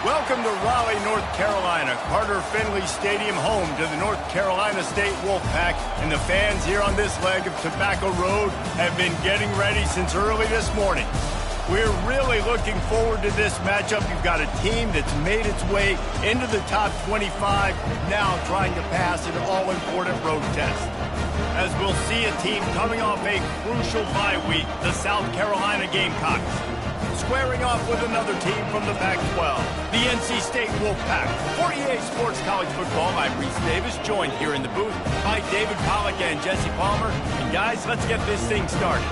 Welcome to Raleigh, North Carolina, Carter Finley Stadium, home to the North Carolina State Wolfpack, and the fans here on this leg of Tobacco Road have been getting ready since early this morning. We're really looking forward to this matchup. You've got a team that's made its way into the top 25, now trying to pass an all-important road test. As we'll see a team coming off a crucial bye week, the South Carolina Gamecocks, squaring off with another team from the Pac-12, the NC State Wolfpack. For EA Sports College Football, I'm Reese Davis, joined here in the booth by David Pollack and Jesse Palmer. And guys, let's get this thing started.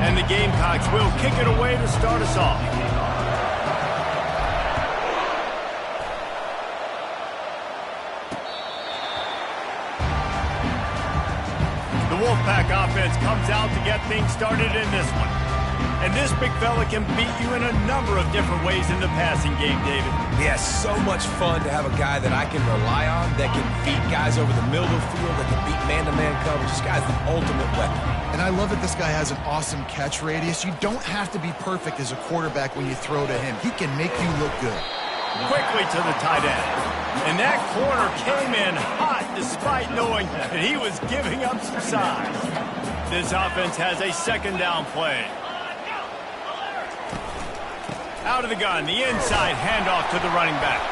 And the Gamecocks will kick it away to start us off. The Wolfpack offense comes out to get things started in this one. And this big fella can beat you in a number of different ways in the passing game, David. Yeah, so much fun to have a guy that I can rely on, that can beat guys over the middle of the field, that can beat man-to-man coverage. This guy's the ultimate weapon. And I love that this guy has an awesome catch radius. You don't have to be perfect as a quarterback when you throw to him. He can make you look good. Quickly to the tight end. And that corner came in hot despite knowing that he was giving up some size. This offense has a second down play. Out of the gun, the inside handoff to the running back.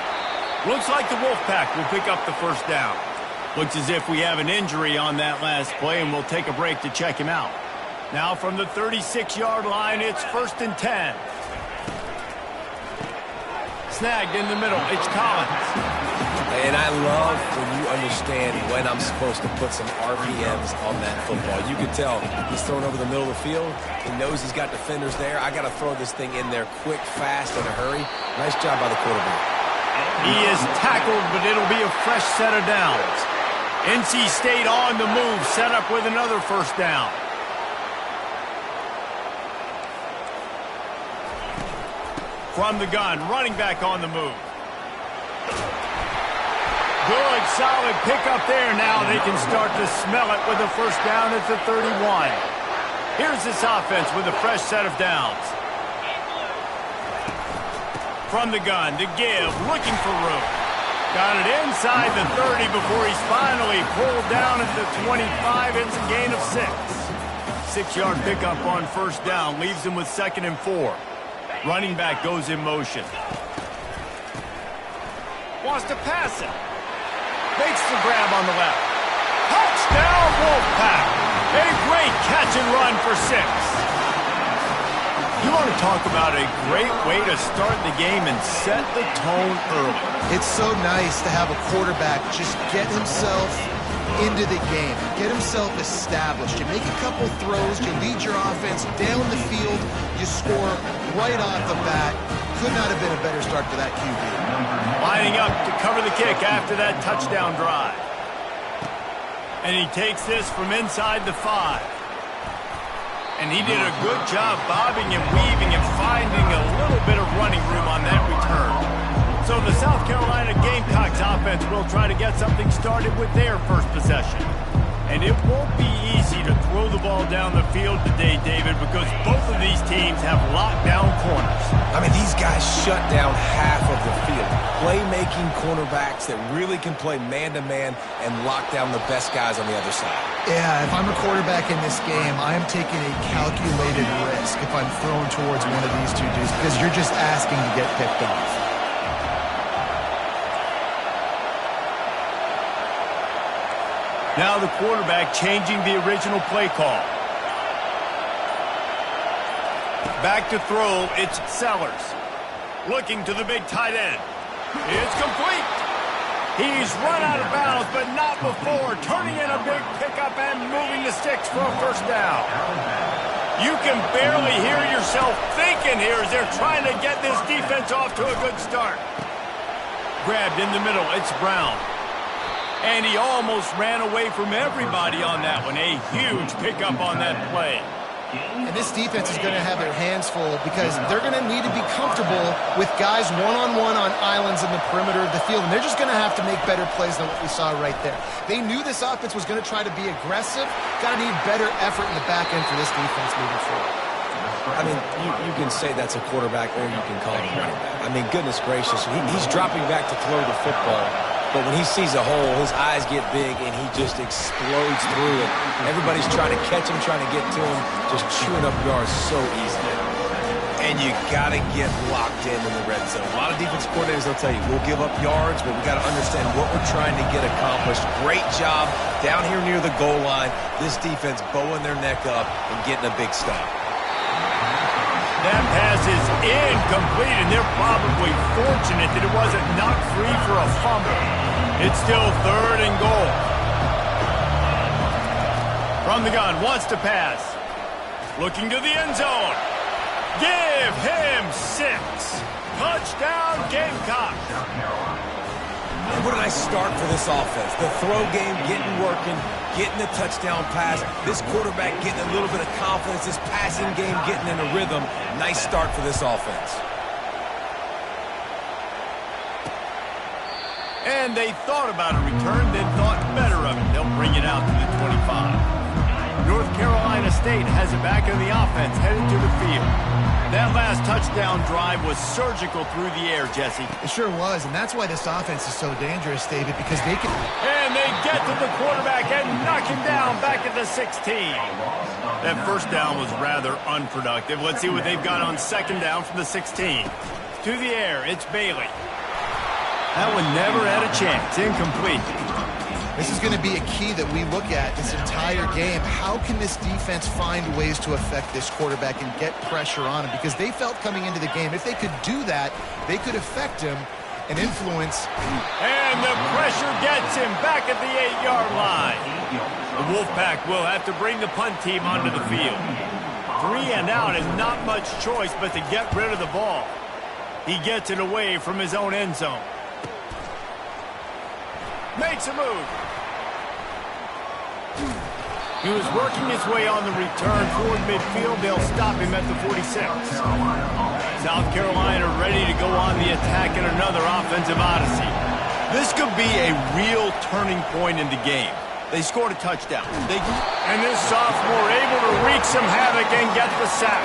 Looks like the Wolfpack will pick up the first down. Looks as if we have an injury on that last play, and we'll take a break to check him out. Now from the 36-yard line, it's 1st and 10. Snagged in the middle, it's Collins. And I love when you understand when I'm supposed to put some RPMs on that football. You can tell he's throwing over the middle of the field. He knows he's got defenders there. I got to throw this thing in there quick, fast, in a hurry. Nice job by the quarterback. He is tackled, but it'll be a fresh set of downs. NC State on the move, set up with another first down. From the gun, running back on the move. Good, solid pickup there. Now they can start to smell it with a first down at the 31. Here's this offense with a fresh set of downs. From the gun to give, looking for room. Got it inside the 30 before he's finally pulled down at the 25. It's a gain of 6. 6-yard pickup on first down leaves him with 2nd and 4. Running back goes in motion. Wants to pass it. Makes the grab on the left. Touchdown, Wolfpack. A great catch and run for 6. You want to talk about a great way to start the game and set the tone early. It's so nice to have a quarterback just get himself into the game, get himself established. You make a couple throws, you lead your offense down the field, you score right off the bat. Could not have been a better start for that QB. Lining up to cover the kick after that touchdown drive. And he takes this from inside the 5. And he did a good job bobbing and weaving and finding a little bit of running room on that return. So the South Carolina Gamecocks offense will try to get something started with their first possession. And it won't be easy to throw the ball down the field today, David, because both of these teams have lockdown corners. I mean, these guys shut down half of the field. Playmaking cornerbacks that really can play man-to-man and lock down the best guys on the other side. Yeah, if I'm a quarterback in this game, I am taking a calculated risk if I'm thrown towards one of these two dudes because you're just asking to get picked off. Now the quarterback changing the original play call. Back to throw, it's Sellers. Looking to the big tight end. It's complete. He's run out of bounds, but not before. Turning in a big pickup and moving the sticks for a first down. You can barely hear yourself thinking here as they're trying to get this defense off to a good start. Grabbed in the middle, it's Brown. And he almost ran away from everybody on that one. A huge pickup on that play. And this defense is going to have their hands full because they're going to need to be comfortable with guys one-on-one on islands in the perimeter of the field, and they're just going to have to make better plays than what we saw right there. They knew this offense was going to try to be aggressive. Got to need better effort in the back end for this defense moving forward. I mean, you can say that's a quarterback or you can call him a running back. I mean, goodness gracious, he's dropping back to throw the football. But when he sees a hole, his eyes get big, and he just explodes through it. Everybody's trying to catch him, trying to get to him, just chewing up yards so easily. And you got to get locked in the red zone. A lot of defense coordinators, they'll tell you, we'll give up yards, but we got to understand what we're trying to get accomplished. Great job down here near the goal line. This defense bowing their neck up and getting a big stop. That pass is incomplete, and they're probably fortunate that it wasn't knocked free for a fumble. It's still 3rd and goal. From the gun, wants to pass. Looking to the end zone. Give him 6. Touchdown, Gamecocks. What a nice start for this offense. The throw game getting working, getting the touchdown pass. This quarterback getting a little bit of confidence. This passing game getting in a rhythm. Nice start for this offense. And they thought about a return, then thought better of it. They'll bring it out to the 25. North Carolina State has it back in the offense, headed to the field. That last touchdown drive was surgical through the air, Jesse. It sure was, and that's why this offense is so dangerous, David, because they can... And they get to the quarterback and knock him down back at the 16. That first down was rather unproductive. Let's see what they've got on 2nd down from the 16. To the air, it's Bailey. That one never had a chance. Incomplete. This is going to be a key that we look at this entire game. How can this defense find ways to affect this quarterback and get pressure on him? Because they felt coming into the game, if they could do that, they could affect him and influence. And the pressure gets him back at the 8-yard line. The Wolfpack will have to bring the punt team onto the field. 3 and out and not much choice but to get rid of the ball. He gets it away from his own end zone. Makes a move. He was working his way on the return toward midfield. They'll stop him at the 46. South Carolina ready to go on the attack in another offensive odyssey. This could be a real turning point in the game. They scored a touchdown. And this sophomore able to wreak some havoc and get the sack.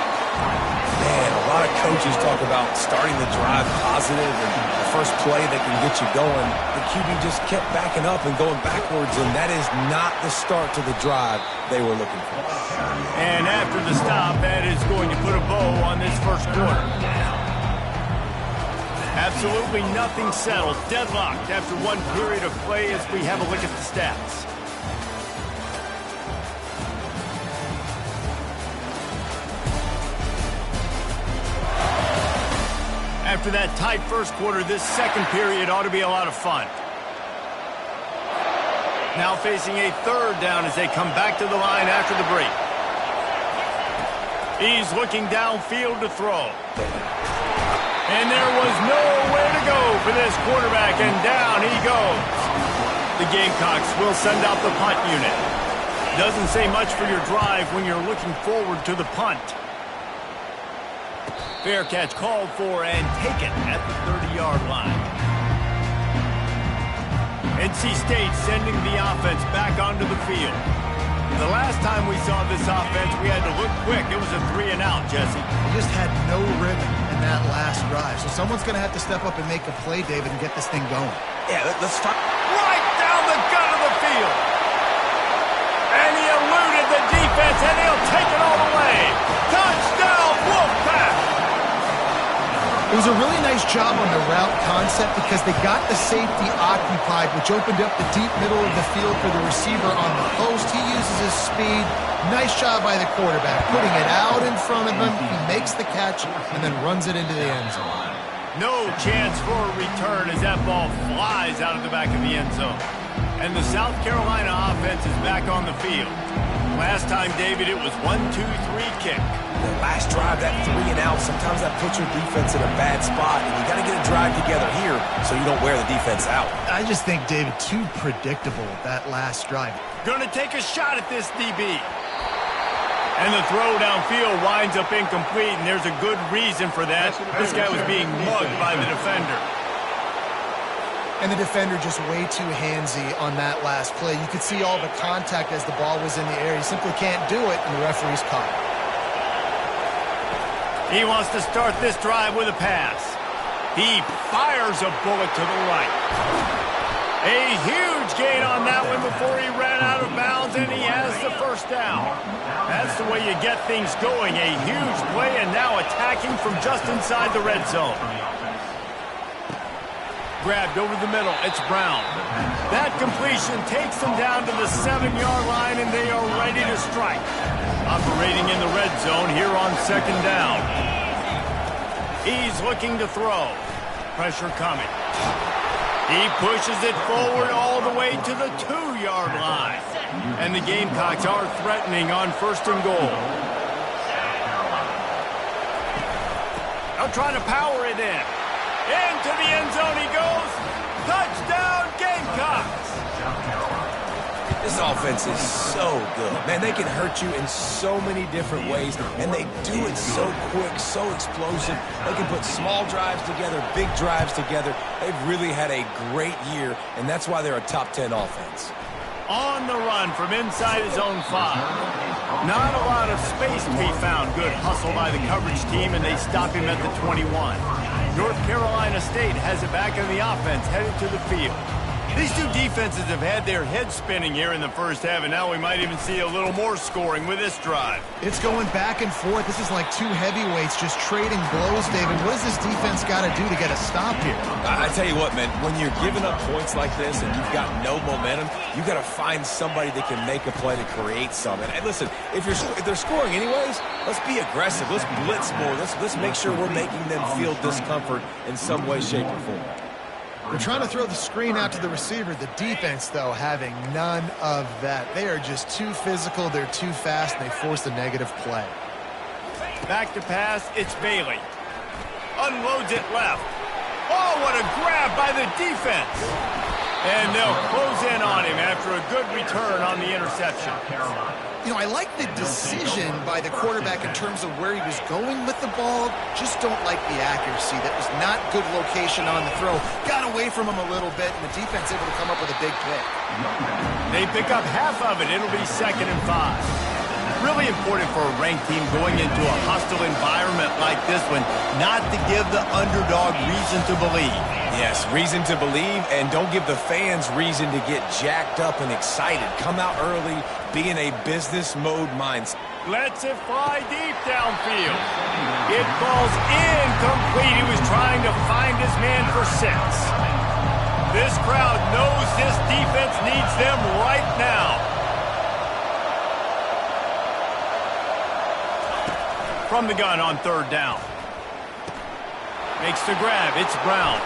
Man, a lot of coaches talk about starting the drive positive and the first play that can get you going. The QB just kept backing up and going backwards, and that is not the start to the drive they were looking for. And after the stop, that is going to put a bow on this first quarter. Absolutely nothing settled. Deadlocked after one period of play as we have a look at the stats. After that tight first quarter, this second period ought to be a lot of fun. Now facing a 3rd down as they come back to the line after the break. He's looking downfield to throw. And there was nowhere to go for this quarterback, and down he goes. The Gamecocks will send out the punt unit. Doesn't say much for your drive when you're looking forward to the punt. Fair catch called for and taken at the 30-yard line. NC State sending the offense back onto the field. The last time we saw this offense, we had to look quick. It was a 3 and out, Jesse. They just had no rhythm in that last drive. So someone's going to have to step up and make a play, David, and get this thing going. Yeah, let's talk. Right down the gut of the field. And he eluded the defense, and he'll take it all the way. Touchdown, Wolfpack! It was a really nice job on the route concept because they got the safety occupied, which opened up the deep middle of the field for the receiver on the post. He uses his speed. Nice job by the quarterback, putting it out in front of him. He makes the catch and then runs it into the end zone. No chance for a return as that ball flies out of the back of the end zone. And the South Carolina offense is back on the field. Last time, David, it was 1-2-3 kick. The last drive, that 3 and out, sometimes that puts your defense in a bad spot, and you got to get a drive together here so you don't wear the defense out. I just think, David, too predictable that last drive. Gonna take a shot at this DB. And the throw downfield winds up incomplete, and there's a good reason for that. This guy was being mugged by the defender. And the defender just way too handsy on that last play. You could see all the contact as the ball was in the air. He simply can't do it, and the referee's caught it. He wants to start this drive with a pass. He fires a bullet to the right. A huge gain on that one before he ran out of bounds, and he has the first down. That's the way you get things going. A huge play, and now attacking from just inside the red zone. Grabbed over the middle. It's Brown. That completion takes them down to the 7-yard line, and they are ready to strike. Operating in the red zone here on second down. He's looking to throw. Pressure coming. He pushes it forward all the way to the 2-yard line. And the Gamecocks are threatening on first and goal. Now trying to power it in. Into the end zone he goes. Touchdown, Gamecocks. This offense is so good. Man, they can hurt you in so many different ways, and they do it so quick, so explosive. They can put small drives together, big drives together. They've really had a great year, and that's why they're a top 10 offense. On the run from inside his own 5. Not a lot of space to be found. Good hustle by the coverage team, and they stop him at the 21. North Carolina State has it back in the offense, headed to the field. These two defenses have had their heads spinning here in the first half, and now we might even see a little more scoring with this drive. It's going back and forth. This is like two heavyweights just trading blows, David. What does this defense got to do to get a stop here? I tell you what, man, when you're giving up points like this and you've got no momentum, you got to find somebody that can make a play to create some. And listen, if they're scoring anyways, let's be aggressive. Let's blitz more. Let's make sure we're making them feel discomfort in some way, shape, or form. They're trying to throw the screen out to the receiver. The defense, though, having none of that. They are just too physical, they're too fast, and they force a negative play. Back to pass, it's Bailey. Unloads it left. Oh, what a grab by the defense. And they'll close in on him after a good return on the interception. You know, I like the decision by the quarterback in terms of where he was going with the ball. Just don't like the accuracy. That was not good location on the throw. Got away from him a little bit, and the defense able to come up with a big pick. They pick up half of it. It'll be 2nd and 5. Really important for a ranked team going into a hostile environment like this one, not to give the underdog reason to believe. Yes, reason to believe, and don't give the fans reason to get jacked up and excited. Come out early, be in a business mode mindset. Lets it fly deep downfield. It falls incomplete. He was trying to find his man for 6. This crowd knows this defense needs them right now. From the gun on 3rd down. Makes the grab. It's Brown.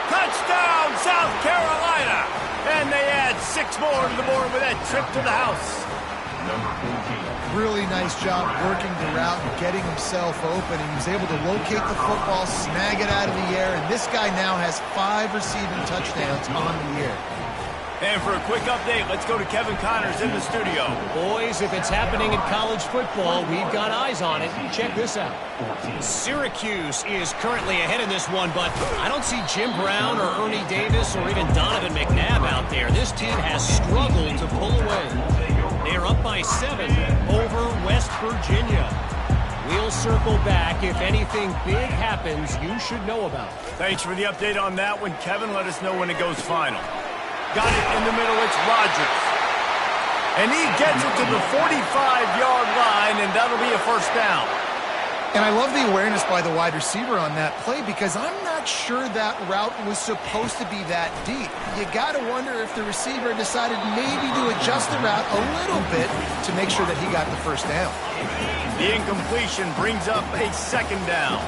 Touchdown, South Carolina! And they add 6 more to the board with that trip to the house. Really nice job working the route and getting himself open. And he was able to locate the football, snag it out of the air, and this guy now has 5 receiving touchdowns on the year. And for a quick update, let's go to Kevin Connors in the studio. Boys, if it's happening in college football, we've got eyes on it. Check this out. Syracuse is currently ahead in this one, but I don't see Jim Brown or Ernie Davis or even Donovan McNabb out there. This team has struggled to pull away. They're up by 7 over West Virginia. We'll circle back. If anything big happens, you should know about it. Thanks for the update on that one, Kevin. Let us know when it goes final. Got it in the middle, it's Rodgers. And he gets it to the 45-yard line, and that'll be a first down. And I love the awareness by the wide receiver on that play because I'm not sure that route was supposed to be that deep. You got to wonder if the receiver decided maybe to adjust the route a little bit to make sure that he got the first down. The incompletion brings up a 2nd down.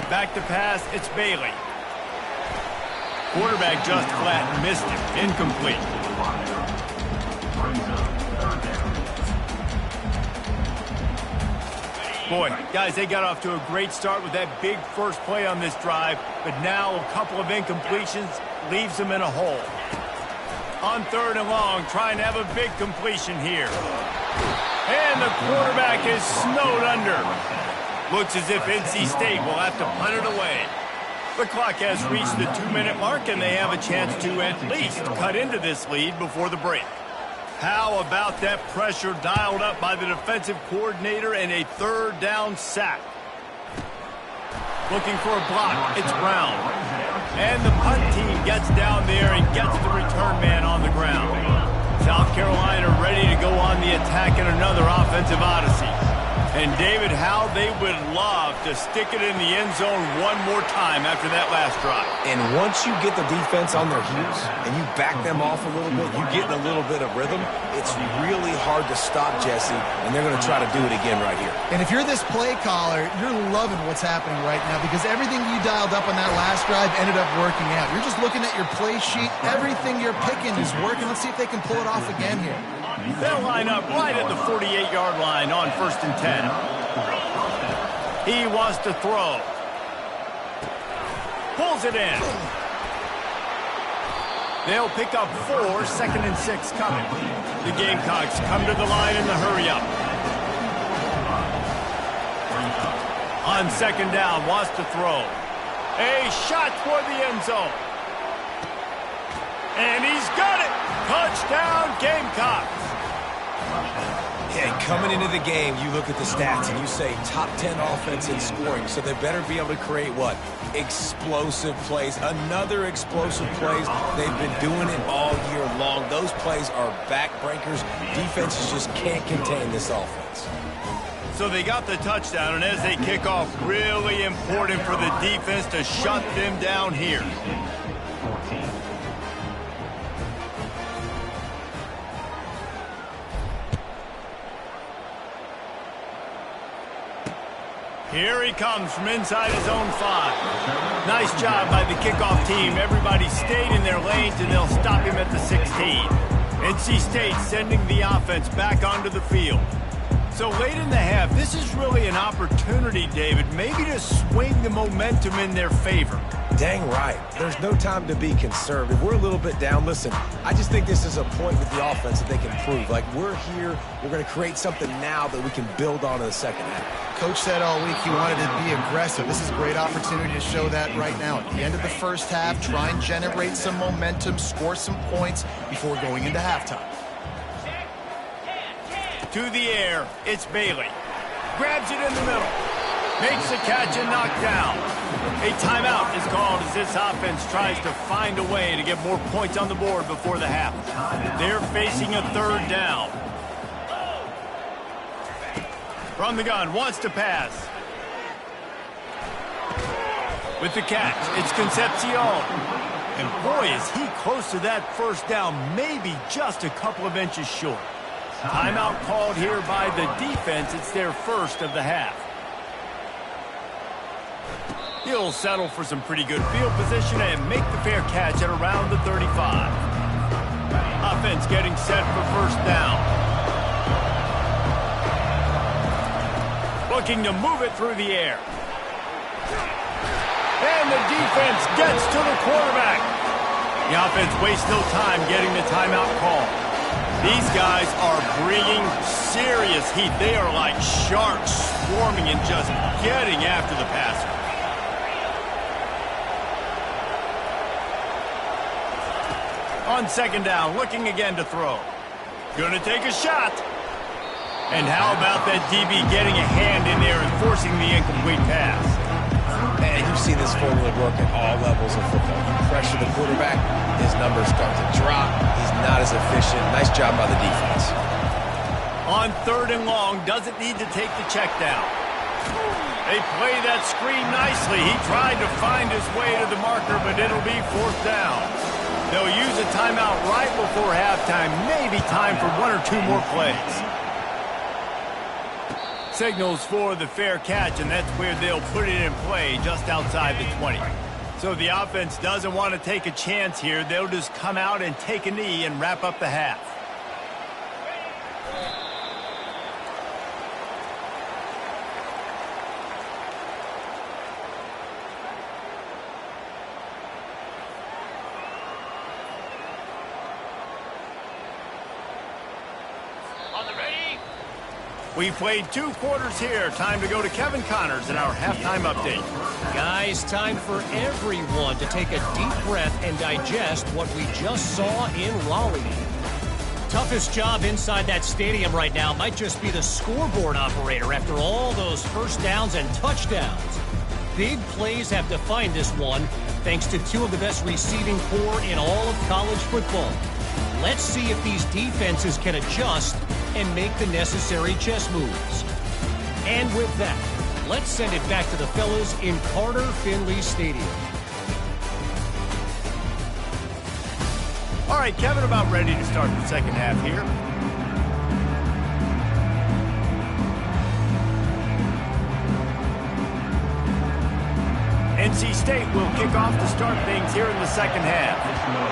Back to pass, it's Bailey. Quarterback just flat missed him. Incomplete. Boy, guys, they got off to a great start with that big first play on this drive, but now a couple of incompletions leaves them in a hole. On 3rd and long, trying to have a big completion here. And the quarterback is snowed under. Looks as if NC State will have to punt it away. The clock has reached the 2-minute mark, and they have a chance to at least cut into this lead before the break. How about that pressure dialed up by the defensive coordinator and a 3rd down sack? Looking for a block. It's Brown. And the punt team gets down there and gets the return man on the ground. South Carolina ready to go on the attack in another offensive odyssey. And David, how they would love to stick it in the end zone one more time after that last drive. And once you get the defense on their heels and you back them off a little bit, you get in a little bit of rhythm, it's really hard to stop, Jesse, and they're going to try to do it again right here. And if you're this play caller, you're loving what's happening right now because everything you dialed up on that last drive ended up working out. You're just looking at your play sheet. Everything you're picking is working. Let's see if they can pull it off again here. They'll line up right at the 48-yard line on 1st and 10. He wants to throw. Pulls it in. They'll pick up 4, 2nd and 6 coming. The Gamecocks come to the line in the hurry-up. On 2nd down, wants to throw. A shot toward the end zone. And he's got it. Touchdown, Gamecocks. Yeah, coming into the game, you look at the stats and you say top 10 offense in scoring, so they better be able to create what? Explosive plays. Another explosive plays. They've been doing it all year long. Those plays are backbreakers. Defenses just can't contain this offense. So they got the touchdown, and as they kick off, really important for the defense to shut them down here. Here he comes from inside his own 5. Nice job by the kickoff team. Everybody stayed in their lanes, and they'll stop him at the 16. NC State sending the offense back onto the field. So late in the half, this is really an opportunity, David, maybe to swing the momentum in their favor. Dang right. There's no time to be conservative. We're a little bit down. Listen, I just think this is a point with the offense that they can prove. Like, we're here, we're going to create something now that we can build on in the second half. Coach said all week he wanted to be aggressive. This is a great opportunity to show that right now. At the end of the first half, try and generate some momentum, score some points before going into halftime. To the air, it's Bailey. Grabs it in the middle. Makes the catch and knocked down. A timeout is called as this offense tries to find a way to get more points on the board before the half. They're facing a 3rd down. From the gun, wants to pass. With the catch, it's Concepcion. And boy, is he close to that 1st down, maybe just a couple of inches short. Timeout called here by the defense. It's their 1st of the half. He'll settle for some pretty good field position and make the fair catch at around the 35. Offense getting set for 1st down. Looking to move it through the air. And the defense gets to the quarterback. The offense wastes no time getting the timeout call. These guys are bringing serious heat. They are like sharks swarming and just getting after the passer. On 2nd down, looking again to throw. Gonna take a shot. And how about that DB getting a hand in there and forcing the incomplete pass? And you see this formula work at all levels of football. You pressure the quarterback, his numbers start to drop. He's not as efficient. Nice job by the defense. On 3rd and long, doesn't need to take the check down. They play that screen nicely. He tried to find his way to the marker, but it'll be 4th down. They'll use a timeout right before halftime. Maybe time for 1 or 2 more plays. Signals for the fair catch, and that's where they'll put it in play just outside the 20. So the offense doesn't want to take a chance here. They'll just come out and take a knee and wrap up the half. We played 2 quarters here. Time to go to Kevin Connors in our halftime update. Guys, time for everyone to take a deep breath and digest what we just saw in Raleigh. Toughest job inside that stadium right now might just be the scoreboard operator after all those first downs and touchdowns. Big plays have defined this one, thanks to 2 of the best receiving corps in all of college football. Let's see if these defenses can adjust and make the necessary chess moves. And with that, let's send it back to the fellas in Carter Finley Stadium. All right, Kevin, about ready to start the second half here. NC State will kick off to start things here in the second half.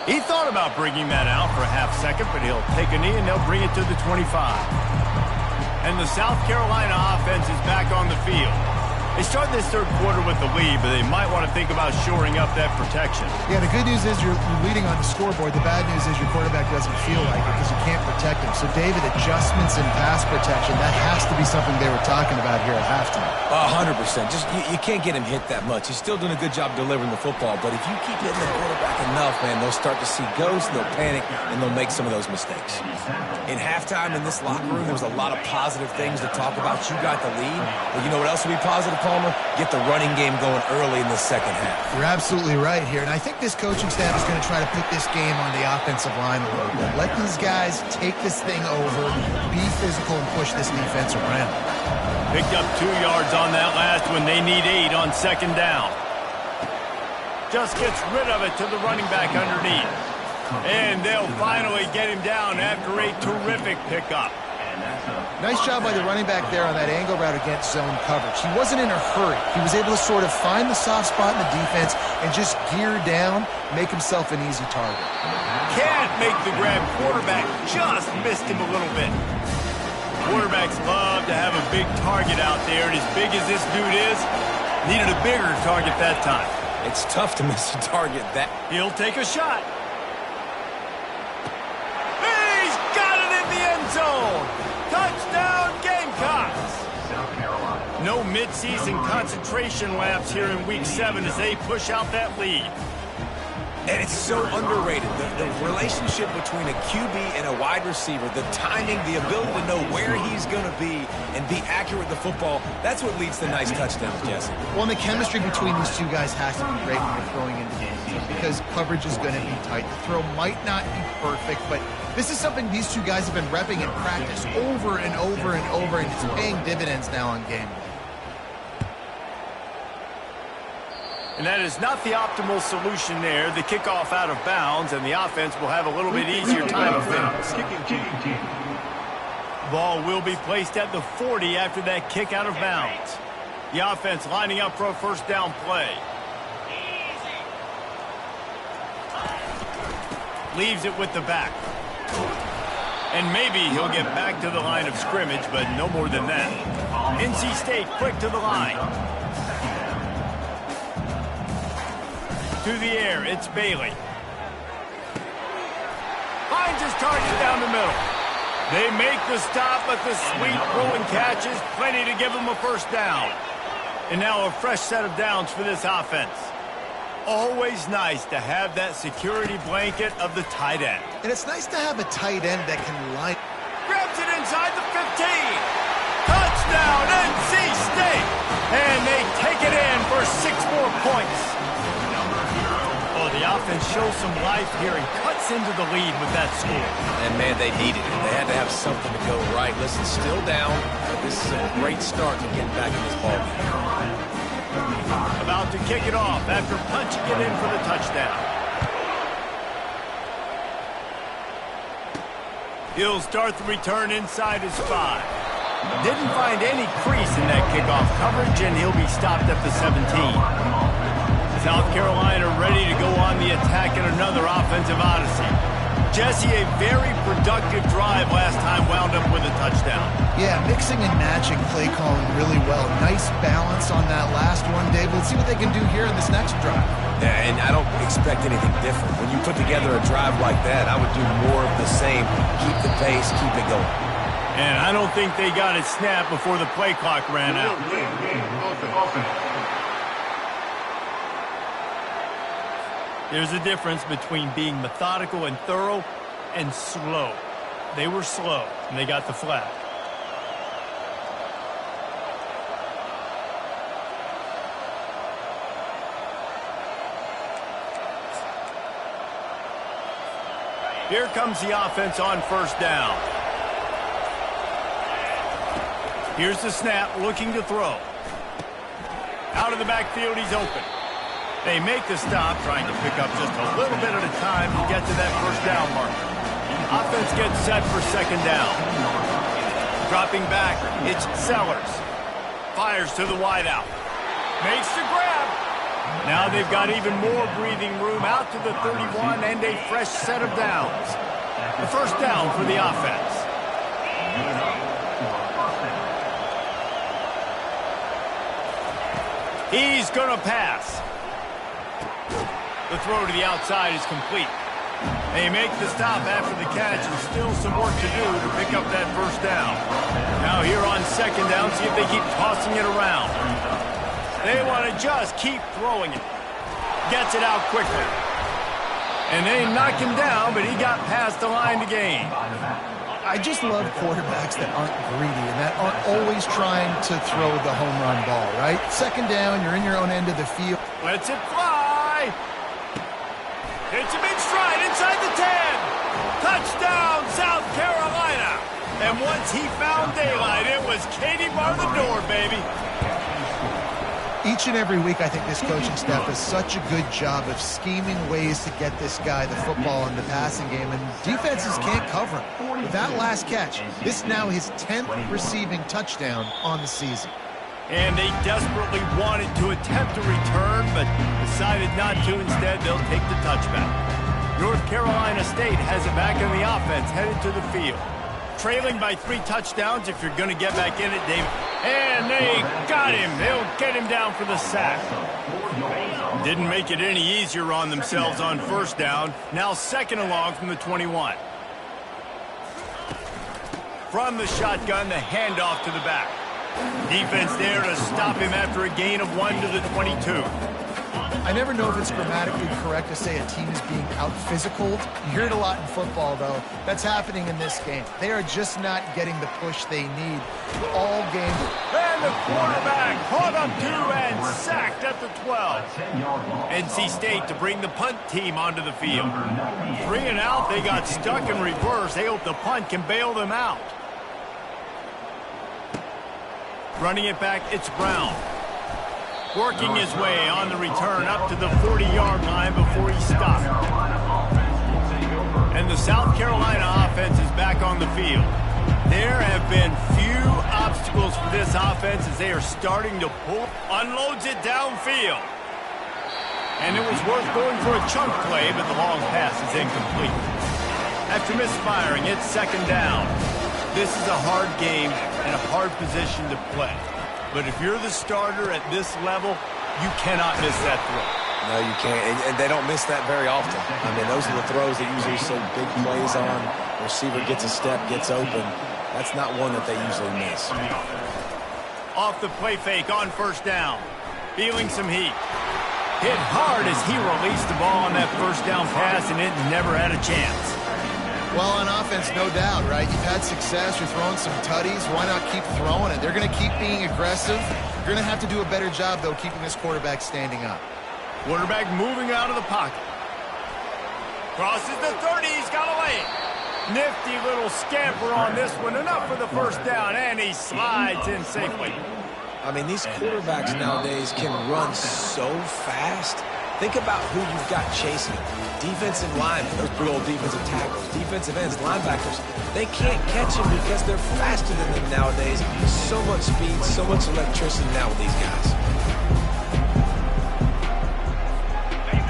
He thought about bringing that out for a half second, but he'll take a knee and they'll bring it to the 25. And the South Carolina offense is back on the field. They started this third quarter with the lead, but they might want to think about shoring up that protection. Yeah, the good news is you're leading on the scoreboard. The bad news is your quarterback doesn't feel like it because you can't protect him. So, David, adjustments in pass protection, that has to be something they were talking about here at halftime. 100%. Just you can't get him hit that much. He's still doing a good job delivering the football, but if you keep hitting the quarterback enough, man, they'll start to see ghosts, they'll panic, and they'll make some of those mistakes. In halftime in this locker room, there was a lot of positive things to talk about. You got the lead, but you know what else would be positive, Palmer? Get the running game going early in the second half. You're absolutely right here, and I think this coaching staff is going to try to put this game on the offensive line a little bit. Let these guys take this thing over, be physical, and push this defense around. Picked up 2 yards on that last one. They need 8 on second down. Just gets rid of it to the running back underneath. And they'll finally get him down after a terrific pickup. Nice job by the running back there on that angle route against zone coverage. He wasn't in a hurry. He was able to sort of find the soft spot in the defense and just gear down, make himself an easy target. Can't make the grab. Quarterback just missed him a little bit. Quarterbacks love to have a big target out there, and as big as this dude is, needed a bigger target that time. It's tough to miss a target that. He'll take a shot. He's got it in the end zone. Touchdown, Gamecocks! No mid-season concentration laps here in Week 7 as they push out that lead. And it's so underrated. The relationship between a QB and a wide receiver, the timing, the ability to know where he's going to be and be accurate with the football, that's what leads to nice touchdowns, Jesse. Well, and the chemistry between these 2 guys has to be great when you're throwing into games because coverage is going to be tight. The throw might not be perfect, but this is something these 2 guys have been repping in practice over and over and over, and it's paying dividends now on game day. And that is not the optimal solution there. The kickoff out of bounds, and the offense will have a little bit easier time of things. Ball will be placed at the 40 after that kick out of bounds. The offense lining up for a first down play. Leaves it with the back. And maybe he'll get back to the line of scrimmage, but no more than that. NC State quick to the line. To the air, it's Bailey. Finds his target down the middle. They make the stop, but the sweet rolling catch is plenty to give them a first down. And now a fresh set of downs for this offense. Always nice to have that security blanket of the tight end. And it's nice to have a tight end that can line. Grabs it inside the 15. Touchdown, NC State. And they take it in for 6 more points. Oh, the offense shows some life here and cuts into the lead with that score. And, man, they needed it. They had to have something to go right. Listen, still down, but this is a great start to getting back in this ballgame. About to kick it off after punching it in for the touchdown. He'll start the return inside his 5. Didn't find any crease in that kickoff coverage, and he'll be stopped at the 17. South Carolina ready to go on the attack in another offensive odyssey. Jesse, a very productive drive last time wound up with a touchdown. Yeah, mixing and matching play calling really well. Nice balance on that last one, Dave. Let's see what they can do here in this next drive. Yeah, and I don't expect anything different. When you put together a drive like that, I would do more of the same. Keep the pace, keep it going. And I don't think they got it snapped before the play clock ran out. There's a difference between being methodical and thorough and slow. They were slow, and they got the flag. Here comes the offense on first down. Here's the snap, looking to throw. Out of the backfield, he's open. They make the stop, trying to pick up just a little bit at a time to get to that first down marker. Offense gets set for second down. Dropping back, it's Sellers. Fires to the wideout. Makes the grab. Now they've got even more breathing room out to the 31 and a fresh set of downs. The first down for the offense. He's going to pass. The throw to the outside is complete. They make the stop after the catch, and still some work to do to pick up that first down. Now here on second down, see if they keep tossing it around. They want to just keep throwing it. Gets it out quickly. And they knock him down, but he got past the line to gain. I just love quarterbacks that aren't greedy and that aren't always trying to throw the home run ball, right? Second down, you're in your own end of the field. Lets it fly. Hits him in stride inside the 10. Touchdown, South Carolina. And once he found daylight, it was Katie bar the door, baby. Each and every week, I think this coaching staff does such a good job of scheming ways to get this guy the football in the passing game, and defenses can't cover him. With that last catch, this is now his 10th receiving touchdown on the season. And they desperately wanted to attempt a return, but decided not to. Instead, they'll take the touchback. North Carolina State has it back in the offense, headed to the field. Trailing by 3 touchdowns if you're going to get back in it, David. And they got him. They'll get him down for the sack. Didn't make it any easier on themselves on first down. Now second and long from the 21. From the shotgun, the handoff to the back. Defense there to stop him after a gain of 1 to the 22. I never know if it's grammatically correct to say a team is being out-physicaled. You hear it a lot in football, though. That's happening in this game. They are just not getting the push they need all game. And the quarterback caught up 2 and sacked at the 12. NC State to bring the punt team onto the field. 3 and out, they got stuck in reverse. They hope the punt can bail them out. Running it back, it's Brown. Working his way on the return up to the 40-yard line before he stopped. And the South Carolina offense is back on the field. There have been few obstacles for this offense as they are starting to pull. Unloads it downfield. And it was worth going for a chunk play, but the long pass is incomplete. After misfiring, it's second down. This is a hard game and a hard position to play. But if you're the starter at this level, you cannot miss that throw. No, you can't. And they don't miss that very often. I mean, those are the throws that usually see big plays on. The receiver gets a step, gets open. That's not one that they usually miss. Off the play fake on first down. Feeling some heat. Hit hard as he released the ball on that first down pass, and it never had a chance. Well, on offense, no doubt, right? You've had success. You're throwing some tutties. Why not keep throwing it? They're going to keep being aggressive. You're going to have to do a better job, though, keeping this quarterback standing up. Quarterback moving out of the pocket. Crosses the 30. He's got a lane. Nifty little scamper on this one. Enough for the first down, and he slides in safely. I mean, these quarterbacks nowadays can run so fast. Think about who you've got chasing. Defensive linemen, those big old defensive tackles, defensive ends, linebackers. They can't catch them because they're faster than them nowadays. So much speed, so much electricity now with these guys.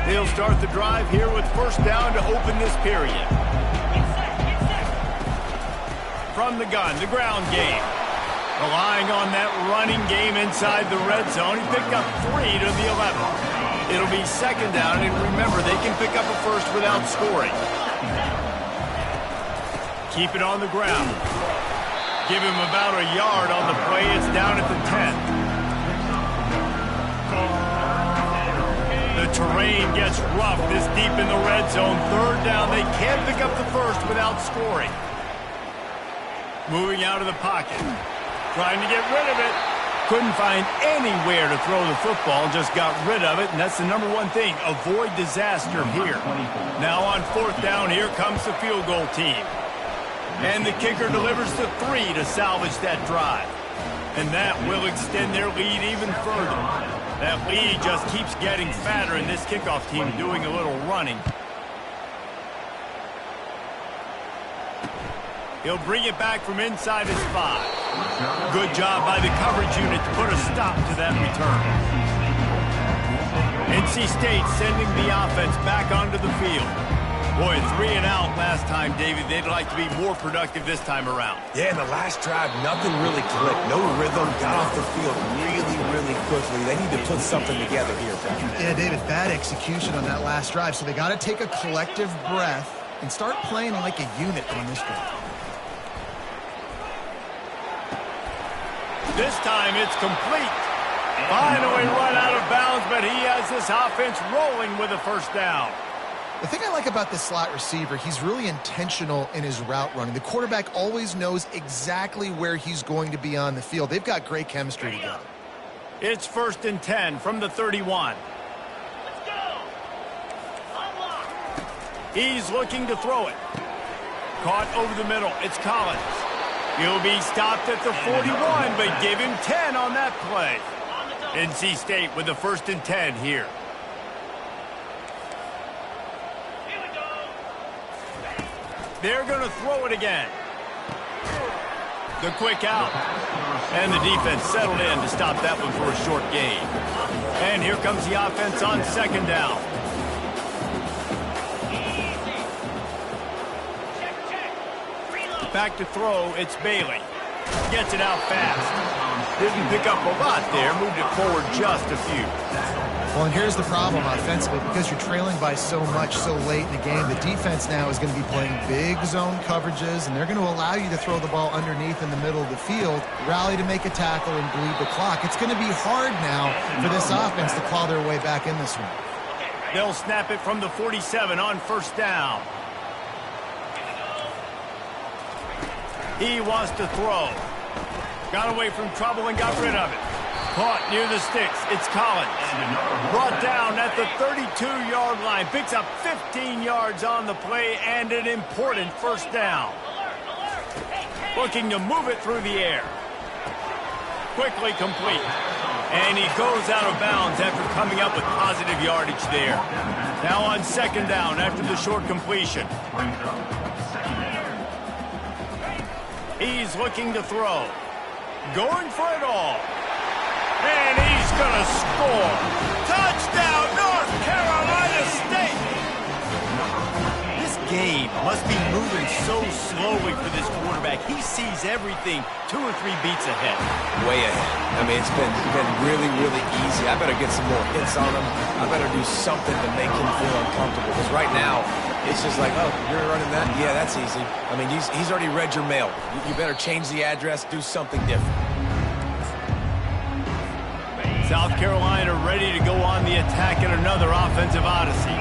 They'll start the drive here with first down to open this period. from the gun, the ground game. Relying on that running game inside the red zone, he picked up 3 to the 11. It'll be second down, and remember, they can pick up a first without scoring. Keep it on the ground. Give him about a yard on the play. It's down at the 10. The terrain gets rough this deep in the red zone. Third down, they can't pick up the first without scoring. Moving out of the pocket. Trying to get rid of it. Couldn't find anywhere to throw the football. Just got rid of it, and that's the number one thing. Avoid disaster here. Now on fourth down, here comes the field goal team. And the kicker delivers the 3 to salvage that drive. And that will extend their lead even further. That lead just keeps getting fatter, and this kickoff team doing a little running. He'll bring it back from inside his 5. Good job by the coverage unit to put a stop to that return. NC State sending the offense back onto the field. Boy, 3 and out last time, David. They'd like to be more productive this time around. Yeah, in the last drive, nothing really clicked. No rhythm, got off the field really quickly. They need to put something together here, Pat. Yeah, David, bad execution on that last drive. So they got to take a collective breath and start playing like a unit on this drive. This time it's complete. Finally run out of bounds, but he has this offense rolling with a first down. The thing I like about this slot receiver, he's really intentional in his route running. The quarterback always knows exactly where he's going to be on the field. They've got great chemistry together. It's 1st and 10 from the 31. Let's go. Unlock. He's looking to throw it. Caught over the middle. It's Collins. He'll be stopped at the 41, but give him 10 on that play. NC State with the 1st and 10 here. They're going to throw it again. The quick out. And the defense settled in to stop that one for a short gain. And here comes the offense on second down. Back to throw, it's Bailey. Gets it out fast. Didn't pick up a lot there, moved it forward just a few. Well, and here's the problem offensively. Because you're trailing by so much so late in the game, the defense now is going to be playing big zone coverages, and they're going to allow you to throw the ball underneath in the middle of the field, rally to make a tackle, and bleed the clock. It's going to be hard now for this offense to claw their way back in this one. They'll snap it from the 47 on first down. He wants to throw. Got away from trouble and got rid of it. Caught near the sticks. It's Collins. Brought down at the 32-yard line. Picks up 15 yards on the play and an important first down. Looking to move it through the air. Quickly complete. And he goes out of bounds after coming up with positive yardage there. Now on second down after the short completion. He's looking to throw. Going for it all. And he's going to score. Touchdown, North Carolina State. This game must be moving so slowly for this quarterback. He sees everything 2 or 3 beats ahead. Way ahead. I mean, it's been really easy. I better get some more hits on him. I better do something to make him feel uncomfortable. Because right now, it's just like, oh, you're running that? Yeah, that's easy. I mean, he's already read your mail. You better change the address, do something different. South Carolina ready to go on the attack at another offensive odyssey.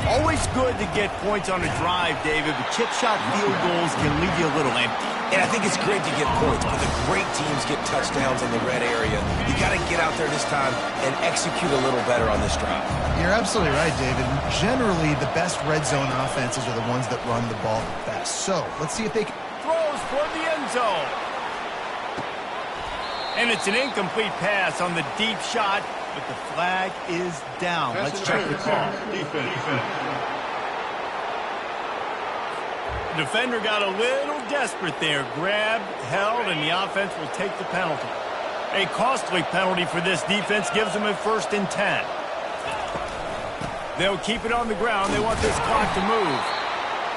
Always good to get points on a drive, David, but chip shot field goals can leave you a little empty. And I think it's great to get points, but the great teams get touchdowns in the red area. You got to get out there this time and execute a little better on this drive. You're absolutely right, David. Generally, the best red zone offenses are the ones that run the ball best. So, let's see if they can... Throws for the end zone. And it's an incomplete pass on the deep shot, but the flag is down. Let's check the call. The defender got a little desperate there. Grabbed, held, and the offense will take the penalty. A costly penalty for this defense gives them a 1st and 10. They'll keep it on the ground. They want this clock to move.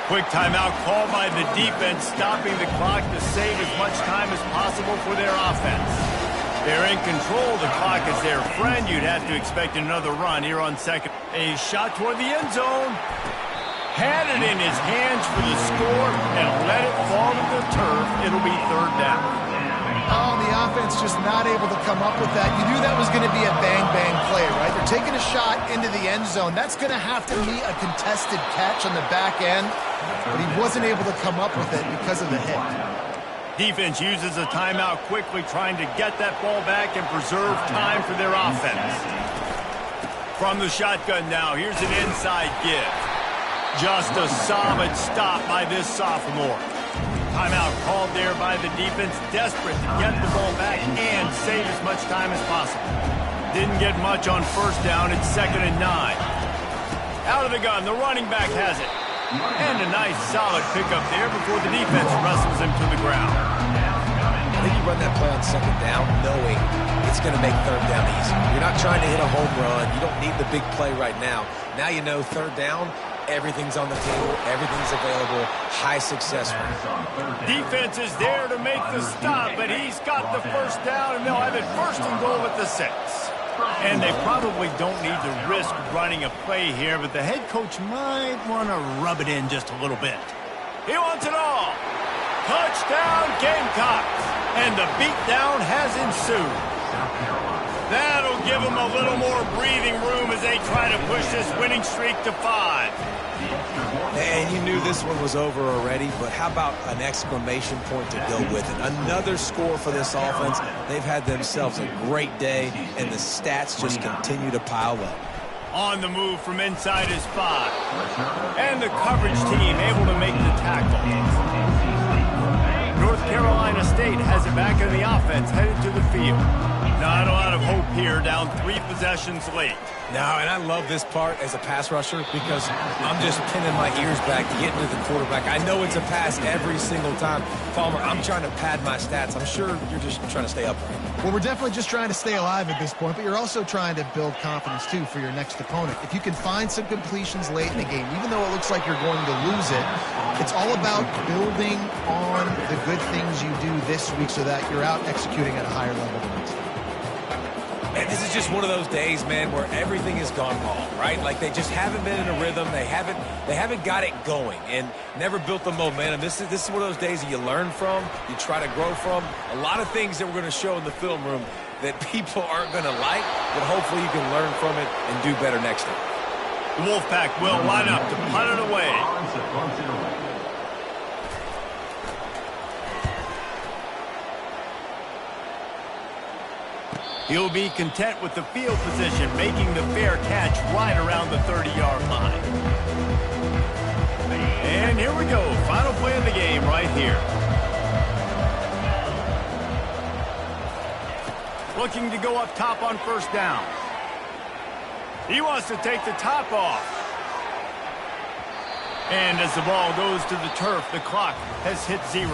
Quick timeout called by the defense, stopping the clock to save as much time as possible for their offense. They're in control. The clock is their friend. You'd have to expect another run here on second. A shot toward the end zone. Had it in his hands for the score and let it fall to the turf. It'll be third down. Oh, the offense just not able to come up with that. You knew that was going to be a bang-bang play, right? They're taking a shot into the end zone. That's going to have to be a contested catch on the back end, but he wasn't able to come up with it because of the hit. Defense uses a timeout quickly, trying to get that ball back and preserve time for their offense. From the shotgun now, here's an inside give. Just a solid stop by this sophomore. Timeout called there by the defense, desperate to get the ball back and save as much time as possible. Didn't get much on first down. It's 2nd and 9. Out of the gun, the running back has it. And a nice solid pickup there before the defense wrestles him to the ground. I think you run that play on 2nd down knowing it's going to make 3rd down easy. You're not trying to hit a home run. You don't need the big play right now. Now you know 3rd down, everything's on the table, everything's available, high success rate. Defense is there to make the stop, but he's got the first down, and they'll have it 1st and goal at the 6. And they probably don't need to risk running a play here, but the head coach might want to rub it in just a little bit. He wants it all. Touchdown, Gamecocks. And the beatdown has ensued. That'll give them a little more breathing room as they try to push this winning streak to 5. And you knew this one was over already, but how about an exclamation point to go with it? Another score for this offense. They've had themselves a great day, and the stats just continue to pile up. On the move from inside his 5. And the coverage team able to make the tackle. North Carolina State has it back in the offense, headed to the field. Not a lot of hope here, down 3 possessions late. No, and I love this part as a pass rusher because I'm just pinning my ears back to get into the quarterback. I know it's a pass every single time. Palmer, I'm trying to pad my stats. I'm sure you're just trying to stay upright. Well, we're definitely just trying to stay alive at this point, but you're also trying to build confidence, too, for your next opponent. If you can find some completions late in the game, even though it looks like you're going to lose it, it's all about building on the good things you do this week so that you're out executing at a higher level the next time. Man, this is just one of those days, man, where everything has gone wrong, right? Like they just haven't been in a rhythm. They haven't got it going and never built the momentum. This is one of those days that you learn from, you try to grow from. A lot of things that we're going to show in the film room that people aren't going to like, but hopefully you can learn from it and do better next time. The Wolfpack will line up to punt it away. He'll be content with the field position, making the fair catch right around the 30-yard line. And here we go. Final play of the game right here. Looking to go up top on first down. He wants to take the top off. And as the ball goes to the turf, the clock has hit 0.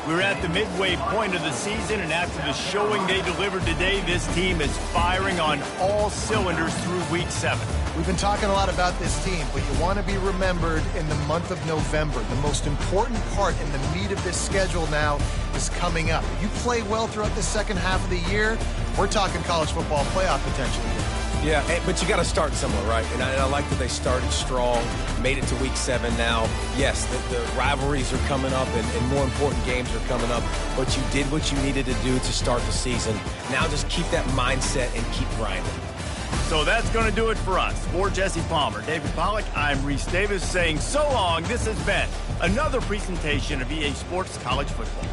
We're at the midway point of the season, and after the showing they delivered today, this team is firing on all cylinders through Week 7. We've been talking a lot about this team, but you want to be remembered in the month of November. The most important part in the meat of this schedule now is coming up. If you play well throughout the second half of the year, we're talking college football playoff potential here. Yeah, but you got to start somewhere, right? And I like that they started strong, made it to Week 7 now. Yes, the rivalries are coming up and more important games are coming up, but you did what you needed to do to start the season. Now just keep that mindset and keep grinding. So that's going to do it for us. For Jesse Palmer, David Pollack, I'm Reese Davis saying so long. This has been another presentation of EA Sports College Football.